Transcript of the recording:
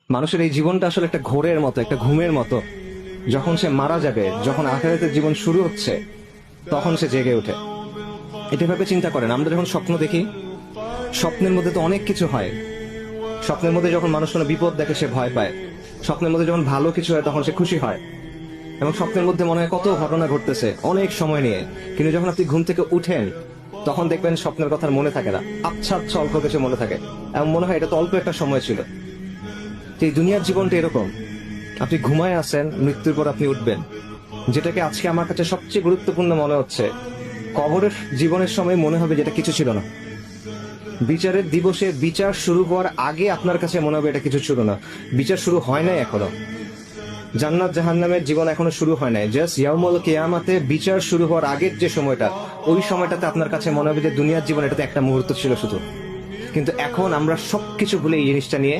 মানুষের এই জীবনটা আসলে একটা ঘোরের মতো, একটা ঘুমের মতো। যখন সে মারা যাবে, যখন আখিরাতের জীবন শুরু হচ্ছে, তখন সে জেগে ওঠে। এটা ভাবে চিন্তা করেন, আমরা যখন স্বপ্ন দেখি, স্বপ্নের মধ্যে তো অনেক কিছু হয়। স্বপ্নের মধ্যে যখন মানুষ কোনো বিপদ দেখে সে ভয় পায়, স্বপ্নের মধ্যে যখন ভালো কিছু হয় তখন সে খুশি হয়, এবং স্বপ্নের মধ্যে মনে হয় কত ঘটনা ঘটতেছে অনেক সময় নিয়ে। কিন্তু যখন আপনি ঘুম থেকে উঠেন, তখন দেখবেন স্বপ্নের কথা আর মনে থাকে না, আচ্ছা আচ্ছা অল্প কিছু মনে থাকে, এবং মনে হয় এটা তো অল্প একটা সময় ছিল। তো এই দুনিয়ার জীবনটা এরকম, আপনি ঘুমায় আছেন, মৃত্যুর পর আপনি উঠবেন। যেটাকে আজকে আমার কাছে সবচেয়ে গুরুত্বপূর্ণ মনে হচ্ছে, কবরের জীবনের সময় মনে হবে যেটা কিছু ছিল না। বিচারের দিবসে বিচার শুরু হওয়ার আগে আপনার কাছে মনে হবে এটা কিছু ছিল না। বিচার শুরু হয় নাই এখনো, জান্নাত জাহান্নামের জীবন এখনো শুরু হয় নাই। জাস্ট ইয়াউমুল কিয়ামাতে বিচার শুরু হওয়ার আগের যে সময়টা, ওই সময়টাতে আপনার কাছে মনে হবে যে দুনিয়ার জীবন এটাতে একটা মুহূর্ত ছিল শুধু। কিন্তু এখন আমরা সবকিছু ভুলে এই জিনিসটা নিয়ে